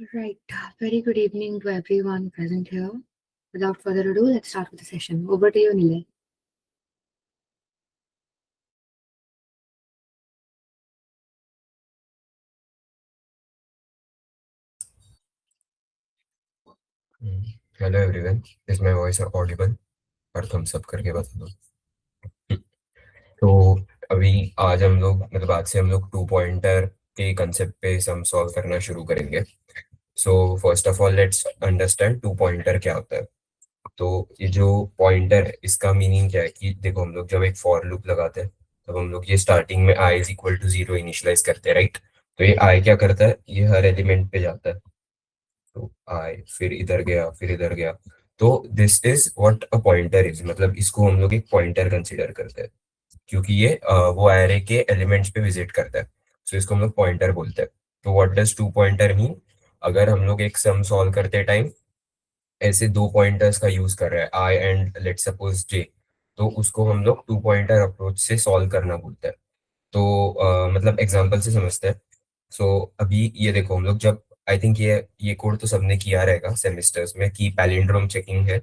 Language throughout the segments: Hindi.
Right. Very good evening to everyone present here. Without further ado, let's start with the session. Over to you, Nile. Hello everyone, is my voice Audible? और थम्स अप करके बता दो। तो अभी आज हम लोग आज से हम लोग टू पॉइंटर के कंसेप्ट पे सम सॉल्व करना शुरू करेंगे। So first of all let's understand two pointer क्या होता है। तो ये जो पॉइंटर है इसका मीनिंग क्या है कि देखो, हम लोग जब एक फॉर लूप लगाते हैं तब हम लोग ये स्टार्टिंग में I is equal to zero initialise करते हैं, राइट? तो ये आई क्या करता है, ये हर एलिमेंट पे जाता है। तो आई फिर इधर गया फिर इधर गया। तो this is what a pointer is, मतलब इसको हम लोग एक पॉइंटर कंसीडर करते हैं क्योंकि ये वो एरे के एलिमेंट्स पे विजिट करता है। सो इसको हम लोग पॉइंटर बोलते हैं। तो what does two pointer mean? अगर हम लोग एक सम सॉल्व करते टाइम ऐसे दो पॉइंटर्स का यूज कर रहे हैं, आई एंड लेट सपोज जे, तो उसको हम लोग टू पॉइंटर अप्रोच से सॉल्व करना बोलते हैं। तो एग्जांपल से समझते हैं। सो अभी ये देखो, हम लोग जब आई थिंक ये कोड तो सबने किया रहेगा सेमेस्टर्स में कि पैलिंड्रोम चेकिंग है।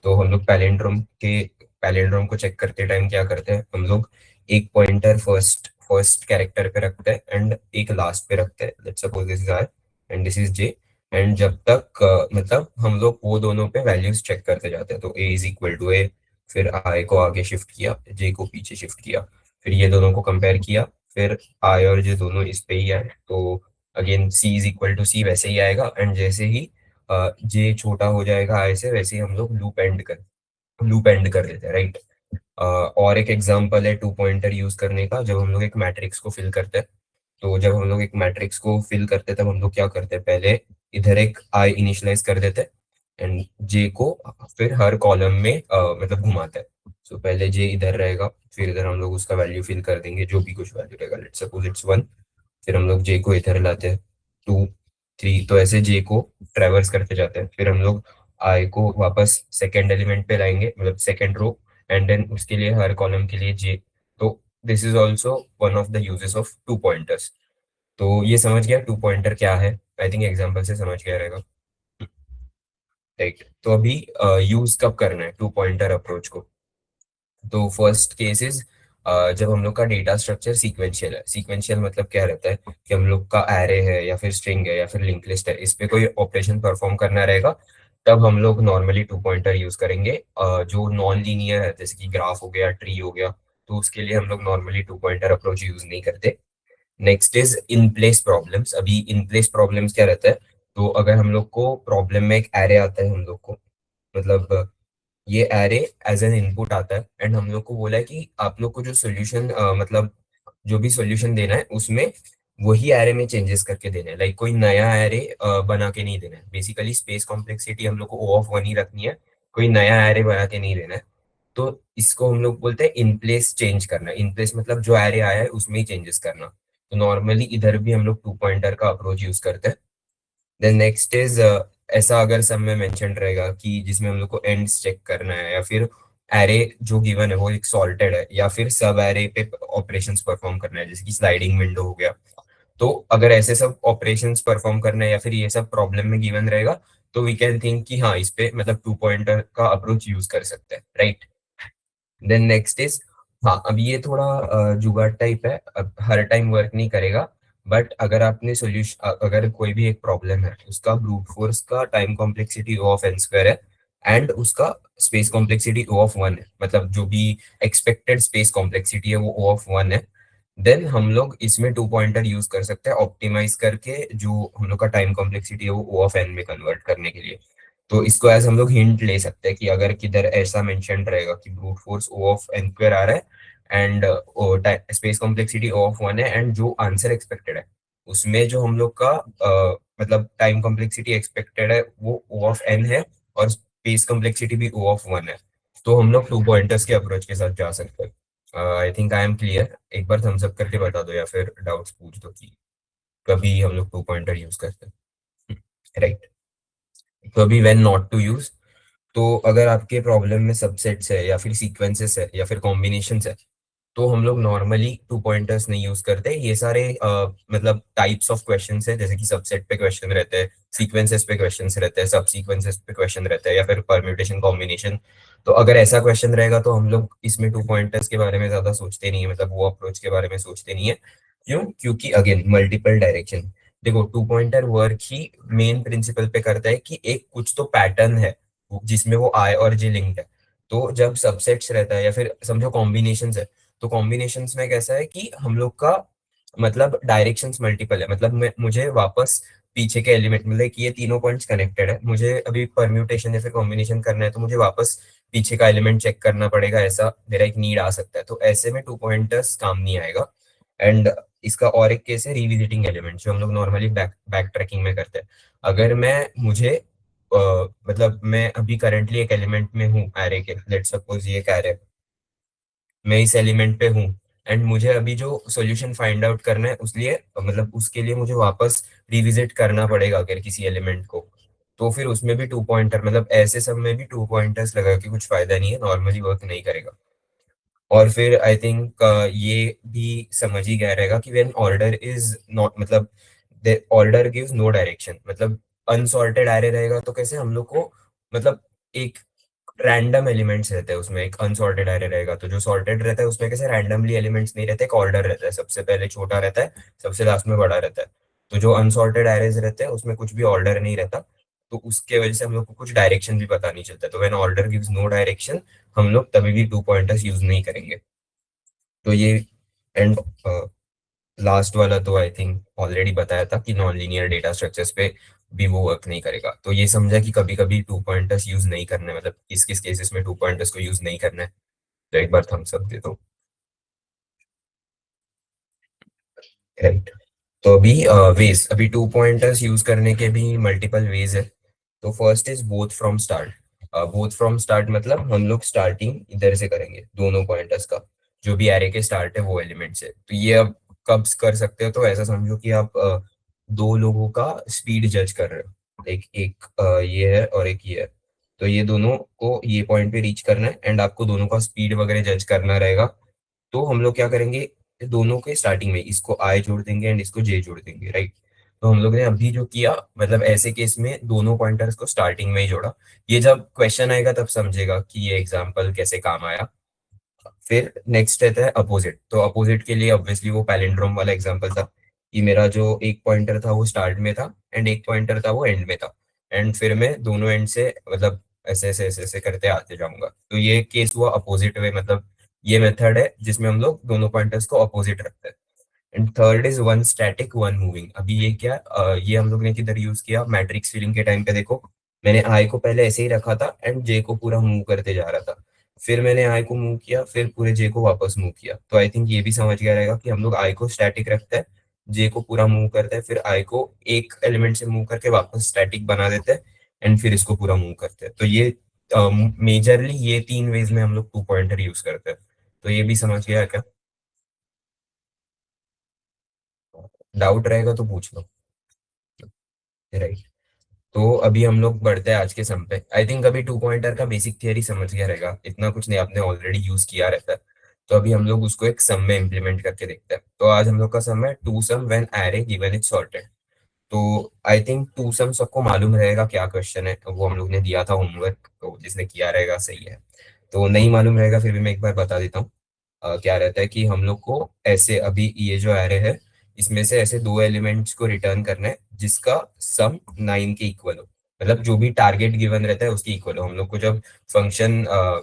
तो हम लोग पैलिंड्रोम को चेक करते टाइम क्या करते हैं, हम लोग एक पॉइंटर फर्स्ट फर्स्ट कैरेक्टर पे रखते हैं एंड एक लास्ट पे रखते हैं। Let's suppose this is I and this is J. And जब तक हम लोग वो दोनों पे वैल्यूज चेक करते जाते हैं। तो ए इज इक्वल टू ए, फिर आई को आगे शिफ्ट किया, जे को पीछे शिफ्ट किया, फिर ये दोनों को कंपेयर किया, फिर आई और जे दोनों इस पे ही आए। तो again C is equal to C वैसे ही आएगा। एंड जैसे ही जे छोटा हो जाएगा आई से, वैसे ही हम लोग लूप एंड कर देते हैं, राइट? और एक एग्जांपल है टू पॉइंटर यूज करने का, जब हम लोग एक मैट्रिक्स को फिल करते हैं। तो जब हम लोग एक मैट्रिक्स को फिल करते हैं तब हम लोग क्या करते हैं, पहले इधर एक आई इनिशियलाइज कर देते हैं एंड जे को फिर हर कॉलम में घुमाते हैं। सो पहले जे इधर रहेगा, फिर इधर हम लोग उसका वैल्यू फिल कर देंगे, जो भी कुछ वैल्यू रहेगा, लेट्स सपोज इट्स वन। फिर हम लोग जे को इधर लाते हैं, टू, थ्री, तो ऐसे जे को ट्रेवर्स करते जाते हैं। फिर हम लोग आई को वापस सेकेंड एलिमेंट पे लाएंगे, मतलब सेकेंड रो, एंड देन उसके लिए हर कॉलम के लिए जे। तो this is also one of the uses of two pointers. तो ये समझ गया टू पॉइंटर क्या है? आई थिंक एग्जाम्पल से समझ गया रहेगा, राइट? तो अभी यूज कब करना है टू पॉइंटर अप्रोच को? तो फर्स्ट केस इज जब हम लोग का डेटा स्ट्रक्चर सीक्वेंशियल है। सीक्वेंशियल मतलब क्या रहता है कि हम लोग का एरे है या फिर स्ट्रिंग है या फिर लिंक लिस्ट है, इस पे कोई ऑपरेशन परफॉर्म करना रहेगा, तब हम लोग नॉर्मली टू पॉइंटर यूज करेंगे। जो नॉन लीनियर है जैसे कि ग्राफ हो गया, ट्री हो गया, तो उसके लिए हम लोग normally two pointer approach use नहीं करते। Next is in place problems. अभी इन प्लेस प्रॉब्लम्स क्या रहता है? तो अगर हम लोग को प्रॉब्लम में एक एरे आता है, हम लोग को मतलब ये एरे एज एन इनपुट आता है एंड हम लोग को बोला है कि आप लोग को जो सोल्यूशन जो भी सोल्यूशन देना है उसमें वही एरे में चेंजेस करके देना है। लाइक कोई नया एरे बना के नहीं देना है। बेसिकली स्पेस कॉम्प्लेक्सिटी हम लोग को ओ ऑफ वन ही रखनी है, कोई नया एरे बना के नहीं देना है। तो इसको हम लोग बोलते हैं इन प्लेस चेंज करना। इन प्लेस मतलब जो एरे आया है उसमें ही चेंजेस करना। तो नॉर्मली इधर भी हम लोग टू पॉइंटर का अप्रोच यूज करते हैं। देन नेक्स्ट इज ऐसा अगर सब में मेंशन रहेगा कि जिसमें हम लोग को एंड्स चेक करना है, या फिर एरे जो गिवन है वो एक सॉर्टेड है, या फिर सब एरे पे ऑपरेशंस परफॉर्म करना है जैसे कि स्लाइडिंग विंडो हो गया। तो अगर ऐसे सब ऑपरेशंस परफॉर्म करना है या फिर ये सब प्रॉब्लम में गिवन रहेगा, तो वी कैन थिंक कि हाँ, इस पे टू पॉइंटर का अप्रोच यूज कर सकते हैं, राइट? देन नेक्स्ट इज, हाँ अब ये थोड़ा जुगाड़ टाइप है, अब हर टाइम वर्क नहीं करेगा। बट अगर आपने सोल्यूशन, अगर कोई भी एक प्रॉब्लम है उसका ब्रूट फोर्स का time complexity O of n square है एंड उसका space complexity O of one है, मतलब जो भी एक्सपेक्टेड स्पेस कॉम्प्लेक्सिटी है वो ओ ऑफ वन है, देन हम लोग इसमें टू पॉइंटर यूज कर सकते हैं ऑप्टिमाइज करके जो हम लोग का टाइम कॉम्प्लेक्सिटी है वो ओ ऑफ एन में कन्वर्ट करने के लिए। तो इसको एज हम लोग हिंट ले सकते हैं कि अगर किधर ऐसा मेंशन रहेगा कि brute force O of n square आ रहा है and space complexity O of one है, एंड जो आंसर एक्सपेक्टेड है उसमें जो हम लोग का टाइम कॉम्प्लेक्सिटी एक्सपेक्टेड है वो ओ ऑफ एन है और स्पेस कॉम्प्लेक्सिटी भी ओ ऑफ वन है, तो हम लोग टू पॉइंटर्स के अप्रोच के साथ जा सकते हैं। I think I am clear. एक बार थम्स अप करके बता दो या फिर डाउट्स पूछ दो कि कभी हम लोग टू पॉइंटर यूज करते हैं, राइट? तो अभी व्हेन नॉट टू यूज, तो अगर आपके प्रॉब्लम में सबसेट्स है या फिर सीक्वेंसेस है या फिर कॉम्बिनेशंस है, तो हम लोग नॉर्मली टू पॉइंटर्स नहीं यूज करते। ये सारे मतलब टाइप्स ऑफ क्वेश्चंस है, जैसे कि सबसेट पे क्वेश्चन रहते हैं, सीक्वेंसेस पे क्वेश्चंस रहते हैं, सब सीक्वेंसेस पे क्वेश्चन रहते हैं, या फिर परम्यूटेशन कॉम्बिनेशन। तो अगर ऐसा क्वेश्चन रहेगा तो हम लोग इसमें टू पॉइंटर्स के बारे में ज्यादा सोचते नहीं है, मतलब वो अप्रोच के बारे में सोचते नहीं है। क्यों? क्योंकि अगेन मल्टीपल डायरेक्शन। देखो, टू पॉइंटर वर्क ही मेन प्रिंसिपल पे करता है कि एक कुछ तो पैटर्न है जिसमें वो आई और जे लिंक्ड है। तो जब सबसेट्स रहता है या फिर समझो कॉम्बिनेशंस है, तो कॉम्बिनेशंस में कैसा है कि हम लोग का मतलब डायरेक्शंस मल्टीपल है। मतलब मैं मुझे वापस पीछे के एलिमेंट, मतलब कि ये तीनों पॉइंट्स कनेक्टेड है, मुझे अभी परम्यूटेशन या फिर कॉम्बिनेशन करना है तो मुझे वापस पीछे का एलिमेंट चेक करना पड़ेगा, ऐसा मेरा एक नीड आ सकता है। तो ऐसे में टू पॉइंटर्स काम नहीं आएगा। एंड इसका और एक केस है रिविजिटिंग एलिमेंट, जो हम लोग नॉर्मली बैक ट्रैकिंग में करते हैं। अगर मुझे मतलब मैं अभी करंटली एक एलिमेंट में हूँ एरे के, लेट्स सपोज ये एक एरे, मैं इस एलिमेंट पे हूँ, एंड मुझे अभी जो सॉल्यूशन फाइंड आउट करना है उसलिए मतलब उसके लिए मुझे वापस रिविजिट करना पड़ेगा अगर किसी एलिमेंट को। तो फिर उसमें भी टू पॉइंटर, मतलब ऐसे सब में भी टू पॉइंटर्स लगा के कुछ फायदा नहीं है, नॉर्मली वर्क नहीं करेगा। और फिर आई थिंक ये भी समझ ही गया रहेगा कि व्हेन ऑर्डर इज नॉट, मतलब ऑर्डर गिव्स नो डायरेक्शन। मतलब अनसॉर्टेड एरे रहेगा तो कैसे हम लोग को, मतलब एक रैंडम एलिमेंट्स रहते हैं उसमें। एक अनसॉर्टेड एरे रहेगा तो जो सॉर्टेड रहता है उसमें कैसे रैंडमली एलिमेंट्स नहीं रहते, एक ऑर्डर रहता है, सबसे पहले छोटा रहता है, सबसे लास्ट में बड़ा रहता है। तो जो अनसॉर्टेड एरेज रहते हैं उसमें कुछ भी ऑर्डर नहीं रहता, तो उसके वजह से हम लोग को कुछ डायरेक्शन भी पता नहीं चलता। तो when order gives no direction, हम लोग तभी भी टू पॉइंटर्स यूज नहीं करेंगे। तो ये एंड लास्ट वाला तो आई थिंक ऑलरेडी बताया था कि नॉन लीनियर डेटा स्ट्रक्चर्स पे भी वो वर्क नहीं करेगा। तो ये समझा कि कभी कभी टू पॉइंटर्स यूज नहीं करने, मतलब किस किस केसेस में टू पॉइंटर्स को यूज नहीं करना है। तो एक बार थम्स अप दे दो। राइट। तो अभी वेज, अभी टू पॉइंटर्स यूज करने के भी मल्टीपल वेज है। तो first is both from start. Both from start मतलब हम लोग स्टार्टिंग इधर से करेंगे, दोनों पॉइंटर्स का जो भी एरे के स्टार्ट है वो एलिमेंट से। तो ये अब कब कर सकते हो? तो ऐसा समझो कि आप दो लोगों का स्पीड जज कर रहे हो, एक एक ये है और एक ये है। तो ये दोनों को ये पॉइंट पे रीच करना है एंड आपको दोनों का स्पीड वगैरह जज करना रहेगा। तो हम लोग क्या करेंगे, दोनों के स्टार्टिंग में इसको आई जोड़ देंगे एंड इसको जे जोड़ देंगे, राइट। तो हम लोग ने अभी जो किया, मतलब ऐसे केस में दोनों पॉइंटर्स को स्टार्टिंग में ही जोड़ा। ये जब क्वेश्चन आएगा तब समझेगा कि ये एग्जाम्पल कैसे काम आया। फिर नेक्स्ट रहता है अपोजिट। तो अपोजिट के लिए ऑब्वियसली वो पैलिंड्रोम वाला एग्जांपल था कि मेरा जो एक पॉइंटर था वो स्टार्ट में था एंड एक पॉइंटर था वो एंड में था। एंड फिर मैं दोनों एंड से मतलब ऐसे ऐसे ऐसे ऐसे करते आते जाऊंगा। तो ये केस हुआ अपोजिट वे, मतलब ये मेथड है जिसमें हम लोग दोनों पॉइंटर्स को अपोजिट रखते हैं। And third is one static one moving. अभी ये क्या ये हम लोग ने किधर यूज किया, मैट्रिक्स फिलिंग के टाइम पे। देखो, मैंने आई को पहले ऐसे ही रखा था एंड जे को पूरा मूव करते जा रहा था। फिर मैंने आई को मूव किया, फिर पूरे जे को वापस मूव किया। तो आई थिंक ये भी समझ गया रहेगा कि हम लोग आई को स्टैटिक रखते हैं, जे को पूरा मूव करते हैं, फिर आई को एक एलिमेंट से मूव करके वापस स्टैटिक बना देते हैं एंड फिर इसको पूरा मूव करते हैं। तो ये मेजरली ये तीन वेज में हम लोग टू पॉइंटर यूज करते हैं। तो ये भी समझ गया क्या? डाउट रहेगा तो पूछ लो। राइट। तो अभी हम लोग बढ़ते हैं आज के सम पे। आई थिंक अभी टू पॉइंटर का बेसिक थियरी समझ गया रहेगा, इतना कुछ नहीं, आपने ऑलरेडी यूज किया रहता है। तो अभी हम लोग उसको एक सम में इम्प्लीमेंट करके देखते हैं। तो आज हम लोग का सम है two sum when array given is sorted. तो आई थिंक टू सम सबको मालूम रहेगा क्या क्वेश्चन है, तो वो हम लोग ने दिया था होमवर्क, तो जिसने किया रहेगा सही है। तो नहीं मालूम रहेगा फिर भी मैं एक बार बता देता हूँ। क्या रहता है कि हम लोग को ऐसे अभी ये जो एरे है इसमें से ऐसे दो एलिमेंट्स को रिटर्न करना है जिसका सम 9 के इक्वल हो। मतलब जो भी टारगेट गिवन रहता है उसके इक्वल हो। हम लोग को जब फंक्शन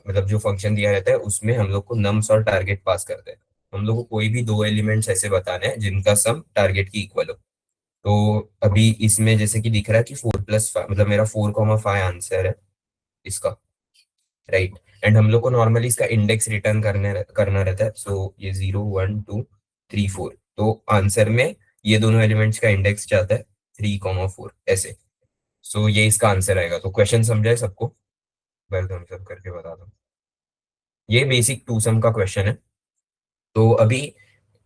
मतलब जो फंक्शन दिया रहता है उसमें हम लोग को नम्स और टारगेट पास करते हैं। हम लोग को कोई भी दो एलिमेंट्स ऐसे बताने हैं जिनका सम टारगेट की इक्वल हो। तो अभी इसमें जैसे कि दिख रहा है कि 4+5, मतलब मेरा 4,5 आंसर है इसका, राइट। एंड हम लोग को नॉर्मली इसका इंडेक्स रिटर्न करना रहता है। सो ये 0, 1, 2, 3, 4। तो आंसर में ये दोनों एलिमेंट्स का इंडेक्स जाता है 3,4 ऐसे। सो ये इसका आंसर आएगा। तो क्वेश्चन समझा है सबको? वेल, थम्स अप करके बता दो। ये बेसिक टू सम का क्वेश्चन है। तो अभी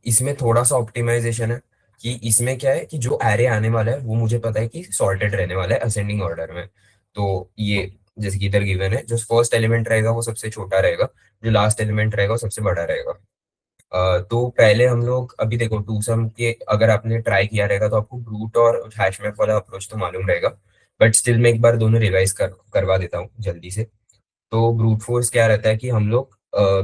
इसमें थोड़ा सा ऑप्टिमाइजेशन है कि इसमें क्या है कि जो एरे आने वाला है वो मुझे पता है कि सॉर्टेड रहने वाला है असेंडिंग ऑर्डर में। तो ये जैसे कि इधर गिवन है, जो फर्स्ट एलिमेंट रहेगा वो सबसे छोटा रहेगा, जो लास्ट एलिमेंट रहेगा वो सबसे बड़ा रहेगा। तो पहले हम लोग अभी देखो टू सम के अगर आपने ट्राई किया रहेगा तो आपको ब्रूट और हैश मैप वाला अप्रोच तो मालूम रहेगा, बट स्टिल मैं एक बार दोनों रिवाइज करवा देता हूँ जल्दी से। तो ब्रूट फोर्स क्या रहता है कि हम लोग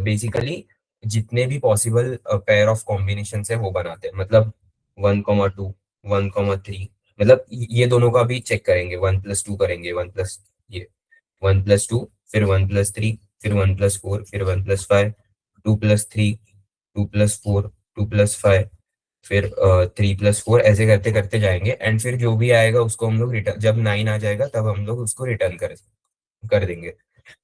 बेसिकली जितने भी पॉसिबल पेयर ऑफ कॉम्बिनेशन है वो बनाते हैं, मतलब 1,2 1,3, मतलब ये दोनों का भी चेक करेंगे, 1+2 करेंगे, वन प्लस ये 1+2, फिर 1+3, फिर 1+4, फिर 1+5, 2+3, 2+4, 2+5, फिर 3+4, ऐसे करते करते जाएंगे एंड फिर जो भी आएगा उसको हम लोग रिटर्न, जब 9 आ जाएगा तब हम लोग उसको रिटर्न कर कर देंगे।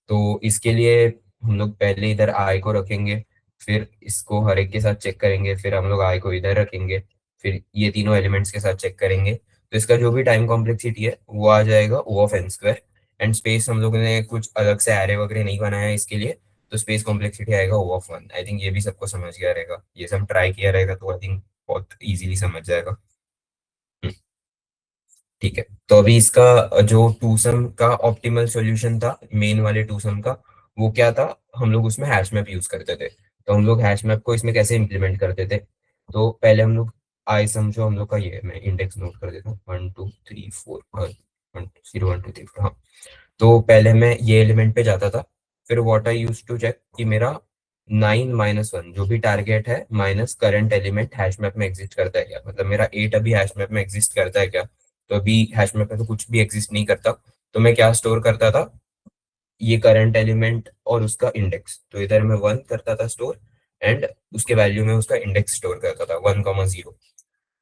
तो इसके लिए हम लोग पहले इधर आई को रखेंगे, फिर इसको हर एक के साथ चेक करेंगे, फिर हम लोग आई को इधर रखेंगे, फिर ये तीनों एलिमेंट्स के साथ चेक करेंगे। तो इसका जो भी टाइम कॉम्प्लेक्सिटी है वो आ जाएगा O of n square. And space हम लोगों ने कुछ अलग से एरे वगैरह नहीं बनाया है इसके लिए, तो स्पेस कॉम्प्लेक्सिटी आएगा ओ ऑफ 1। आई थिंक ये भी सबको समझ गया रहेगा, ये सब ट्राई किया रहेगा तो आई थिंक बहुत इजीली समझ जाएगा। हम्म, ठीक है। तो अभी इसका जो टू सम का ऑप्टिमल सॉल्यूशन था मेन वाले टू सम का, वो क्या था, हम लोग उसमें हैश मैप यूज करते थे। तो हम लोग हैश मैप को इसमें कैसे इंप्लीमेंट करते थे, तो पहले हम लोग आई सम जो हम लोग का, ये मैं इंडेक्स नोट कर देता हूँ, 1 2 3 4, 1 0 1 2 3 4, हाँ। तो पहले मैं ये एलिमेंट पे जाता था, फिर what I use to check कि मेरा 9 - 1 जो भी टारगेट है minus current element hash map में एग्जिस्ट करता है क्या, मतलब मेरा 8 अभी हैश मैप में एग्जिस्ट करता है क्या। तो अभी हैश मैप में तो कुछ भी एग्जिस्ट नहीं करता, तो मैं क्या स्टोर करता था, ये करंट एलिमेंट और उसका इंडेक्स। तो इधर मैं 1 करता था स्टोर, एंड उसके वैल्यू में उसका इंडेक्स स्टोर करता था 1,0।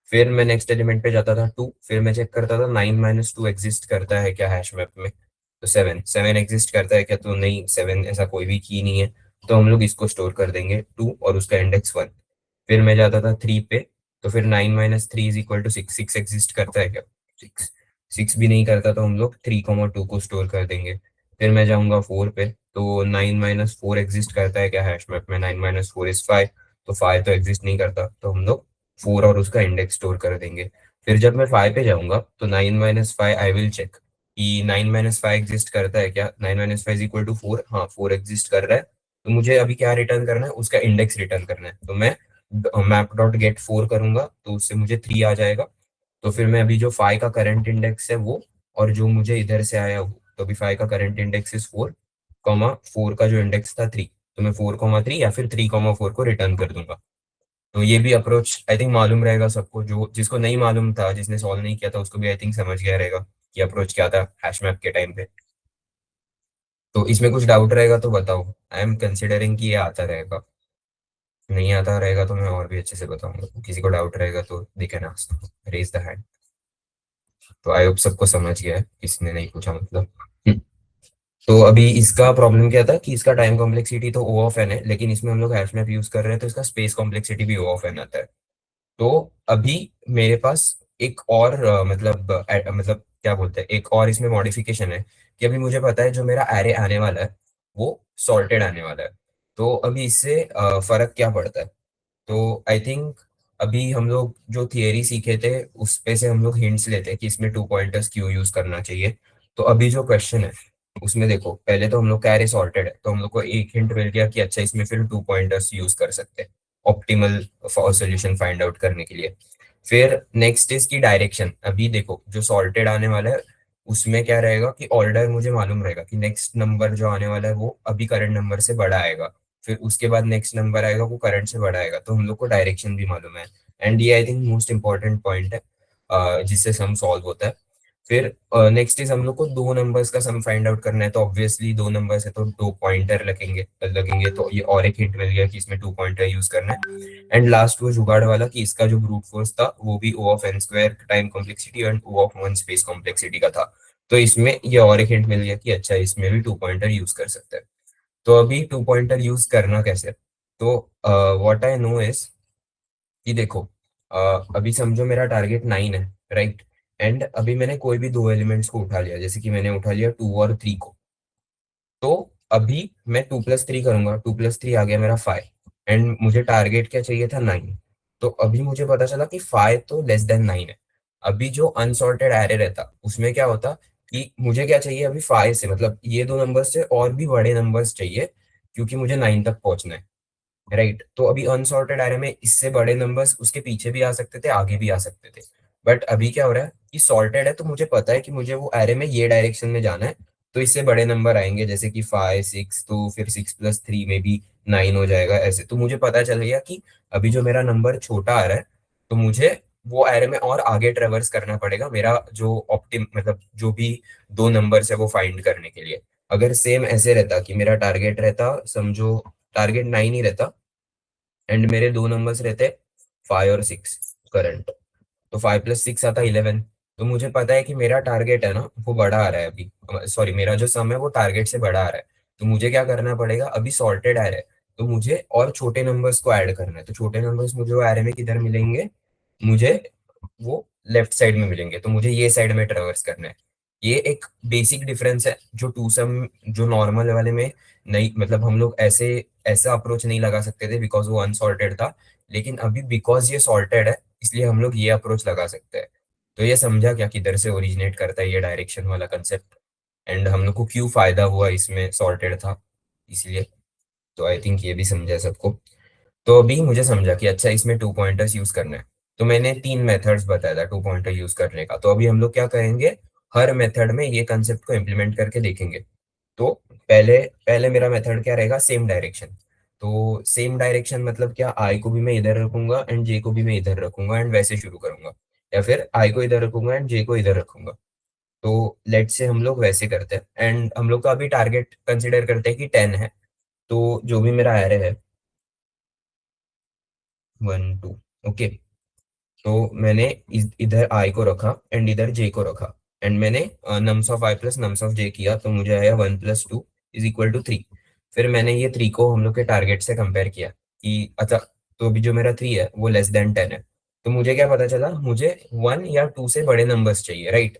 फिर मैं नेक्स्ट एलिमेंट पे जाता था 2, फिर मैं चेक करता था 9 - 2 एग्जिस्ट करता है क्या हैश मैप में। तो 7 7 एग्जिस्ट करता है क्या, तो नहीं, 7 ऐसा कोई भी की नहीं है, तो हम लोग इसको स्टोर कर देंगे 2 और उसका इंडेक्स 1। फिर मैं जाता था 3 पे, तो फिर 9 - 3 = 6, 6 एग्जिस्ट करता है क्या, 6 6 भी नहीं करता, तो हम लोग 3,2 को स्टोर कर देंगे। फिर मैं जाऊंगा 4 पे, तो 9 - 4 एग्जिस्ट करता है क्या हैश मैप में, 9 - 4 = 5, तो 5 तो एग्जिस्ट नहीं करता, तो हम लोग 4 और उसका इंडेक्स स्टोर कर देंगे। फिर जब मैं 5 पे जाऊंगा तो 9 - 5 आई विल चेक कि 9 - 5 एग्जिस्ट करता है क्या, 9 - 5 = 4, हाँ 4 एग्जिस्ट कर रहा है। तो मुझे अभी क्या रिटर्न करना है, उसका इंडेक्स रिटर्न करना है, तो मैं मैप डॉट गेट 4 करूंगा, तो उससे मुझे 3 आ जाएगा। तो फिर मैं अभी जो 5 का करंट इंडेक्स है वो, और जो मुझे इधर से आया वो, तो अभी 5 का करंट इंडेक्स इज 4, 4 का जो इंडेक्स था 3, तो मैं 4,3 या फिर 3,4 को रिटर्न कर दूंगा। तो ये भी अप्रोच आई थिंक मालूम रहेगा सबको, जो जिसको नहीं मालूम था, जिसने सॉल्व नहीं किया था, उसको भी आई थिंक समझ गया रहेगा कि अप्रोच क्या था हैश मैप के टाइम पे। तो इसमें कुछ डाउट रहेगा तो बताओ, आई एम कंसिडरिंग कि ये आता रहेगा, नहीं आता रहेगा तो मैं और भी अच्छे से बताऊंगा, किसी को डाउट रहेगा तो they can ask, raise the hand. तो आई होप सबको समझ गया है, किसी ने नहीं पूछा मतलब। तो अभी इसका प्रॉब्लम क्या था कि इसका टाइम कॉम्प्लेक्सिटी तो ओ ऑफ एन है, लेकिन इसमें हम लोग हैश मैप यूज कर रहे हैं तो इसका स्पेस कॉम्प्लेक्सिटी भी ओ ऑफ एन आता है। तो अभी मेरे पास एक और मतलब क्या बोलते हैं, एक और इसमें मॉडिफिकेशन है कि अभी मुझे पता है जो मेरा एरे आने वाला है वो सॉर्टेड आने वाला है। तो अभी इससे फर्क क्या पड़ता है, तो आई थिंक अभी हम लोग जो थियरी सीखे थे उस पे से हम लोग हिंट्स लेते हैं कि इसमें 2 पॉइंटर्स क्यों यूज करना चाहिए। तो अभी जो क्वेश्चन है उसमें देखो, पहले तो हम लोग का एरे सॉर्टेड है, तो हम लोग को एक हिंट मिल गया कि अच्छा इसमें फिर 2 पॉइंटर्स यूज कर सकते हैं ऑप्टिमल सॉल्यूशन फाइंड आउट करने के लिए। फिर नेक्स्ट इज की डायरेक्शन, अभी देखो जो सॉर्टेड आने वाला है उसमें क्या रहेगा कि ऑर्डर मुझे मालूम रहेगा कि नेक्स्ट नंबर जो आने वाला है वो अभी करंट नंबर से बड़ा आएगा, फिर उसके बाद नेक्स्ट नंबर आएगा वो करंट से बड़ा आएगा, तो हम लोग को डायरेक्शन भी मालूम है। एंड ये I think most important point है जिससे सम सॉल्व होता है। फिर नेक्स्ट इज हम लोग को दो नंबर्स का सम फाइंड आउट करना है, तो ऑब्वियसली दो नंबर्स है तो 2 पॉइंटर लगेंगे लगेंगे, तो ये और एक हिंट मिल गया कि इसमें 2 पॉइंटर यूज करना है। एंड लास्ट वो जुगाड़ वाला कि इसका जो ब्रूट फोर्स था वो भी O of n square time complexity and O of 1 space complexity का था। तो इसमें ये और एक हिंट मिल गया कि अच्छा इसमें भी 2 पॉइंटर यूज कर सकते हैं। तो अभी 2 पॉइंटर यूज करना कैसे, तो व्हाट आई नो इज कि देखो अभी समझो मेरा टारगेट 9 है, राइट। एंड अभी मैंने कोई भी दो एलिमेंट्स को उठा लिया, जैसे कि मैंने उठा लिया 2 और 3 को। तो अभी मैं 2+3 करूंगा, 2+3 आ गया मेरा 5, एंड मुझे टारगेट क्या चाहिए था 9। तो अभी मुझे पता चला कि 5 तो लेस देन 9 है। अभी जो अनसॉर्टेड एरे रहता उसमें क्या होता कि मुझे क्या चाहिए अभी 5 से, मतलब ये दो नंबर्स से और भी बड़े नंबर्स चाहिए, क्योंकि मुझे 9 तक पहुंचना है। राइट। तो अभी अनसॉर्टेड एरे में इससे बड़े नंबर्स उसके पीछे भी आ सकते थे, आगे भी आ सकते थे। बट अभी क्या हो रहा है कि सॉर्टेड है, तो मुझे पता है कि मुझे वो एरे में ये डायरेक्शन में जाना है, तो इससे बड़े नंबर आएंगे, जैसे कि 5 6, तो फिर 6 + 3 में भी 9 हो जाएगा ऐसे। तो मुझे पता चल गया कि अभी जो मेरा नंबर छोटा आ रहा है, तो मुझे वो एरे में और आगे ट्रेवर्स करना पड़ेगा, मेरा जो ऑप्टिम मतलब जो भी दो नंबर्स है वो फाइंड करने के लिए। अगर सेम ऐसे रहता कि मेरा टारगेट रहता, समझो टारगेट 9 ही रहता, एंड मेरे दो नंबर्स रहते 5 और 6 करंट, तो 5 + 6 आता 11। तो मुझे पता है कि मेरा टारगेट है ना वो बड़ा आ रहा है अभी, सॉरी मेरा जो सम है वो टारगेट से बड़ा आ रहा है। तो मुझे क्या करना पड़ेगा, अभी सॉर्टेड आ रहा है, तो मुझे और छोटे नंबर्स को ऐड करना है। तो छोटे नंबर्स मुझे वो एरे में किधर मिलेंगे, मुझे वो लेफ्ट साइड में मिलेंगे, तो मुझे ये साइड में ट्रेवर्स करना है। ये एक बेसिक डिफरेंस है जो टू सम, जो नॉर्मल वाले में नहीं, मतलब हम लोग ऐसे ऐसा अप्रोच नहीं लगा सकते थे बिकॉज वो अनसॉर्टेड था। लेकिन अभी बिकॉज ये सॉर्टेड है, इसलिए हम लोग ये अप्रोच लगा सकते हैं। तो ये समझा क्या किधर से ओरिजिनेट करता है ये डायरेक्शन वाला कंसेप्ट, एंड हम लोग को क्यों फायदा हुआ इसमें सॉर्टेड था इसलिए। तो आई थिंक ये भी समझा सबको। तो अभी मुझे समझा कि अच्छा इसमें टू पॉइंटर्स यूज करना है। तो मैंने तीन मेथड्स बताया था टू पॉइंटर यूज करने का। तो अभी हम लोग क्या करेंगे, हर मेथड में ये कंसेप्ट को इम्प्लीमेंट करके देखेंगे। तो पहले पहले मेरा मेथड क्या रहेगा, सेम डायरेक्शन। तो सेम डायरेक्शन मतलब क्या, आई को भी मैं इधर रखूंगा एंड जे को भी मैं इधर रखूंगा एंड वैसे शुरू करूंगा, या फिर आई को इधर रखूंगा एंड जे को इधर रखूंगा। तो लेट से हम लोग वैसे करते हैं, एंड हम लोग का अभी टारगेट कंसिडर करते हैं कि 10 है। तो जो भी मेरा एरे है 1 2, ओके। तो मैंने इधर आई को रखा एंड इधर जे को रखा, एंड मैंने nums of i plus nums of j किया, तो मुझे आया 1 + 2 = 3। फिर मैंने ये 3 को हम लोग के टारगेट से कंपेयर किया कि अच्छा, तो अभी जो मेरा 3 है वो लेस देन 10 है। तो मुझे क्या पता चला, मुझे 1 या 2 से बड़े नंबर्स चाहिए, राइट।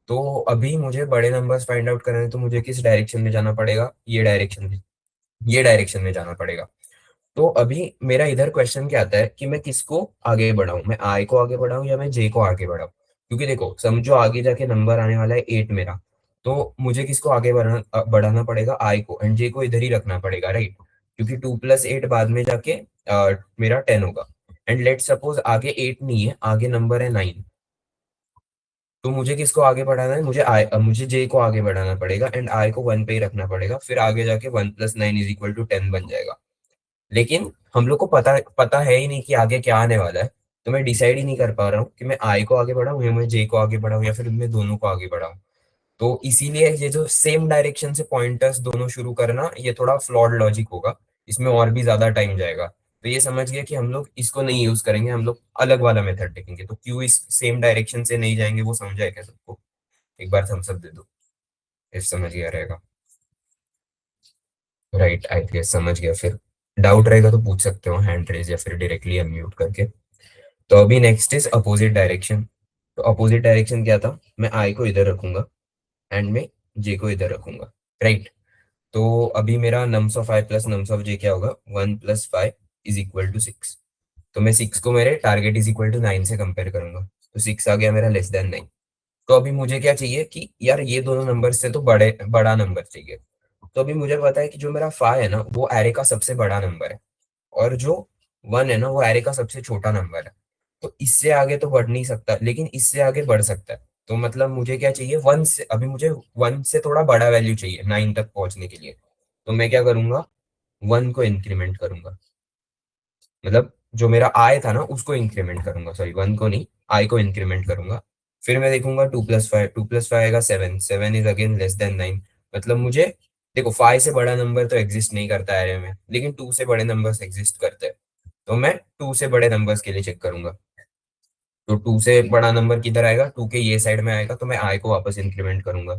तो अभी मुझे बड़े नंबर्स फाइंड आउट करने हैं, तो मुझे किस डायरेक्शन में जाना पड़ेगा, ये डायरेक्शन में जाना पड़ेगा। तो अभी मेरा इधर क्वेश्चन क्या आता है कि मैं किसको आगे बढ़ाऊं, मैं आई को आगे बढ़ाऊं या मैं जे को आगे बढ़ाऊं। क्योंकि देखो समझो आगे जाके नंबर आने वाला है 8 मेरा, तो मुझे किसको आगे बढ़ाना पड़ेगा, आई को, एंड जे को इधर ही रखना पड़ेगा, राइट। क्योंकि 2 + 8 बाद में जाके मेरा 10 होगा। एंड लेट सपोज आगे 8 नहीं है, आगे नंबर है 9। तो मुझे किसको आगे बढ़ाना है, मुझे जे को आगे बढ़ाना पड़ेगा एंड आई को 1 पे ही रखना पड़ेगा, फिर आगे जाके 1 + 9 = 10 बन जाएगा। लेकिन हम लोग को पता पता है ही नहीं कि आगे क्या आने वाला है। तो मैं डिसाइड ही नहीं कर पा रहा हूँ कि मैं आई को आगे बढ़ाऊं या मैं जे को आगे बढ़ाऊं या फिर मैं दोनों को आगे बढ़ाऊं। तो इसीलिए ये जो सेम डायरेक्शन से पॉइंटर्स दोनों शुरू करना, ये थोड़ा फ्लॉड लॉजिक होगा, इसमें और भी ज्यादा टाइम जाएगा। तो ये समझ गया कि हम लोग इसको नहीं यूज करेंगे, हम लोग अलग वाला मेथड देखेंगे। तो क्यों इस सेम डायरेक्शन से नहीं जाएंगे वो समझा है क्या सबको? एक बार थम्स अप दे दो इफ समझ गया रहेगा। राइट, आई गेस समझ गया। फिर डाउट रहेगा तो पूछ सकते हो हैंड रेज या फिर डायरेक्टली अनम्यूट करके। तो अभी नेक्स्ट इज अपोजिट डायरेक्शन। तो अपोजिट डायरेक्शन क्या था, मैं आई को इधर रखूंगा एंड मैं जे को इधर रखूंगा, राइट। तो अभी मेरा nums of i plus nums of j क्या होगा, 1 + 5 = 6। तो मैं 6 को मेरे टारगेट = 9 से कंपेयर करूंगा, तो 6 आ गया मेरा लेस देन 9। तो अभी मुझे क्या चाहिए कि यार ये दोनों नंबर से तो बड़ा नंबर चाहिए। तो अभी मुझे पता है कि जो मेरा 5 है ना वो एरे का सबसे बड़ा नंबर है, और जो 1 है ना वो एरे का सबसे छोटा नंबर है। तो इससे आगे तो बढ़ नहीं सकता, लेकिन इससे आगे बढ़ सकता है। तो मतलब मुझे क्या चाहिए, 1 से, अभी मुझे 1 से थोड़ा बड़ा वैल्यू चाहिए 9 तक पहुंचने के लिए। तो मैं क्या करूंगा, 1 को इंक्रीमेंट करूंगा, मतलब जो मेरा आय था ना उसको इंक्रीमेंट करूंगा, सॉरी 1 को नहीं, आई को इंक्रीमेंट करूंगा। फिर मैं देखूंगा 2 + 5 आएगा 7, 7 इज अगेन लेस देन 9। मतलब मुझे देखो 5 से बड़ा नंबर तो एग्जिस्ट नहीं करता है में, लेकिन 2 से बड़े नंबर्स एग्जिस्ट करते हैं। तो मैं 2 से बड़े नंबर्स के लिए चेक करूंगा। तो 2 से बड़ा नंबर किधर आएगा, 2 के ये साइड में आएगा, तो मैं आई को वापस इंक्रीमेंट करूंगा।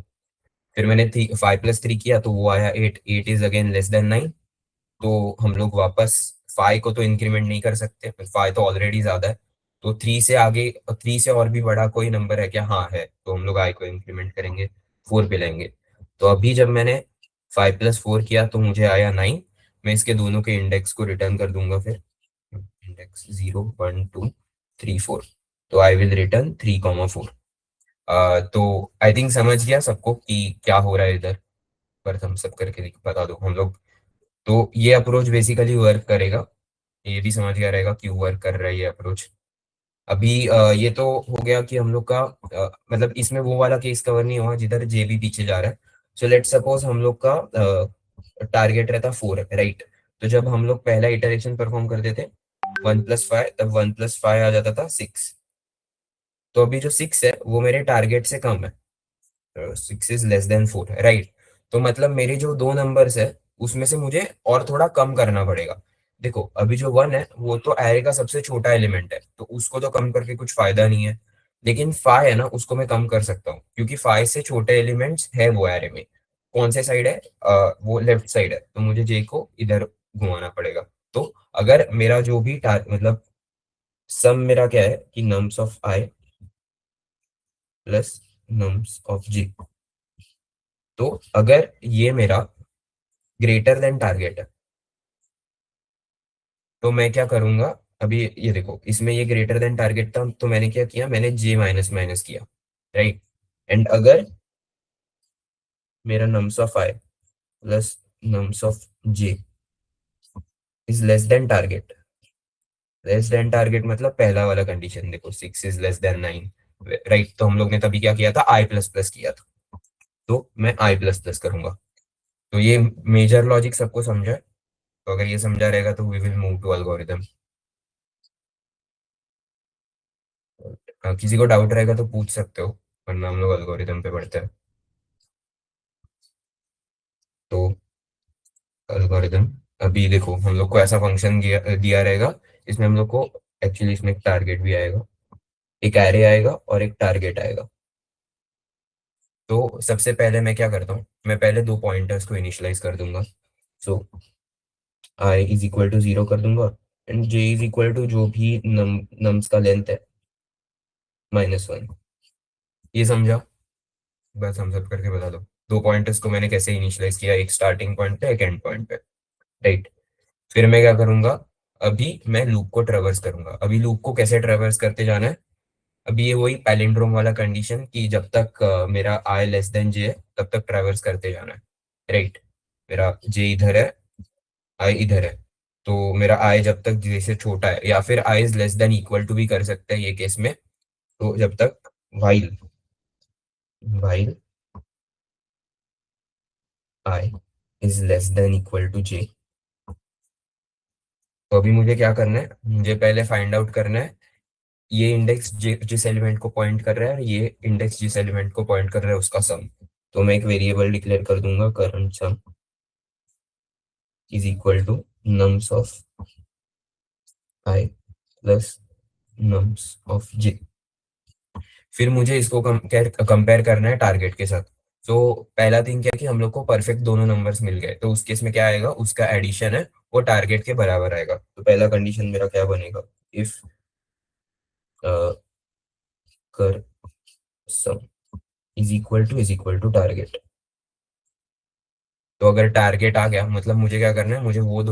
फिर मैंने 5 + 3 किया तो वो आया 8, 8 इज अगेन लेस देन 9। तो हम लोग वापस 5 को तो इंक्रीमेंट नहीं कर सकते, 5 तो ऑलरेडी ज्यादा है। तो 3 से आगे, 3 से और भी बड़ा कोई नंबर है क्या, हाँ है, तो हम लोग आई को इंक्रीमेंट करेंगे, 4 पे लेंगे। तो अभी जब मैंने 5 + 4 किया तो मुझे आया 9। मैं इसके दोनों के इंडेक्स को रिटर्न कर दूंगा, फिर इंडेक्स 0 1 2 3 4। तो आई विल रिटर्न 3, 4। तो आई थिंक समझ गया सबको कि क्या हो रहा है इधर। पर हम सब करके बता दो हम लोग। तो ये अप्रोच बेसिकली वर्क करेगा, ये भी समझ गया रहेगा क्यों वर्क कर रहा है ये अप्रोच। अभी ये तो हो गया कि हम लोग का मतलब इसमें वो वाला केस कवर नहीं हुआ जिधर जे भी पीछे जा रहा है। सो लेट सपोज हम लोग का टारगेट रहता 4, राइट। तो जब हम लोग पहला इटरेक्शन परफॉर्म करते थे 1+5, तब 1+5 आ जाता था 6। तो अभी जो 6 है वो मेरे टारगेट से कम है, 6 इज लेस देन 4, राइट। तो मतलब मेरे जो दो नंबर्स है उसमें से मुझे और थोड़ा कम करना पड़ेगा। देखो अभी जो 1 है वो तो एरे का सबसे छोटा एलिमेंट है, तो उसको तो कम करके कुछ फायदा नहीं है। लेकिन 5 है ना, उसको मैं कम कर सकता हूँ क्योंकि 5 से छोटे एलिमेंट्स है वो एरे में। कौन से साइड है? वो लेफ्ट साइड है, तो मुझे जे को इधर घुमाना पड़ेगा। तो अगर मेरा जो भी मतलब सम मेरा क्या है कि nums of i plus nums of g, तो अगर ये मेरा ग्रेटर देन टारगेट है तो मैं क्या करूंगा। अभी ये देखो इसमें ये ग्रेटर देन टारगेट था, तो मैंने क्या किया, मैंने जे माइनस माइनस किया, राइट। एंड अगर मेरा nums of i plus nums of J is less then target, less then target मतलब पहला वाला कंडीशन देखो 6 इज लेस देन 9, राइट। तो हम लोग ने तभी क्या किया था, आई प्लस प्लस किया था, तो मैं आई प्लस प्लस करूंगा। तो ये मेजर लॉजिक सबको समझा है? तो अगर ये समझा रहेगा तो we will move to algorithm. किसी को डाउट रहेगा तो पूछ सकते हो, वरना हम लोग एल्गोरिथम पे बढ़ते हैं। तो एल्गोरिथम, अभी देखो हम लोग को ऐसा फंक्शन दिया दिया रहेगा, इसमें हम लोग को एक्चुअली इसमें एक टारगेट भी आएगा, एक एरे आएगा और एक टारगेट आएगा। तो सबसे पहले मैं क्या करता हूँ, मैं पहले दो पॉइंटर्स को इनिशियलाइज कर दूंगा। So I is equal to 0 कर दूंगा, and J is equal to जो भी नम्स का लेंथ है -1। ये समझा? बस हम सब करके बता दो। दो पॉइंटर्स को मैंने कैसे इनिशियलाइज किया, एक स्टार्टिंग पॉइंट पे एक एंड पॉइंट पे, राइट। फिर मैं क्या करूंगा, अभी मैं लूप को ट्रेवर्स करूंगा। अभी लूप को कैसे ट्रेवर्स करते जाना है, अभी ये वही पैलिंड्रोम वाला कंडीशन कि जब तक मेरा आई लेस देन जे है तब तक ट्रेवर्स करते जाना है, राइट। मेरा जे इधर है, आई इधर है, तो मेरा आई जब तक जे से छोटा है, या फिर i is less than equal to भी कर सकते हैं ये केस में। तो जब तक while while I is less than equal to j, तो अभी मुझे क्या करना है, मुझे पहले फाइंड आउट करना है ये इंडेक्स जिस एलिमेंट को पॉइंट कर रहा है, ये इंडेक्स जिस एलिमेंट को पॉइंट कर रहा है उसका सम। तो मैं एक वेरिएबल डिक्लेयर कर दूंगा, current sum is equal to nums of i plus nums of j. फिर मुझे इसको कंपेयर करना है टारगेट के साथ। तो पहला थिंग क्या है कि हम लोग को परफेक्ट दोनों नंबर्स मिल गए, तो उस केस में क्या आएगा, उसका एडिशन है वो टारगेट के बराबर आएगा। तो पहला कंडीशन मेरा क्या बनेगा, if cur sum is equal to target. तो अगर टारगेट आ गया मतलब मुझे क्या करना है, मुझे वो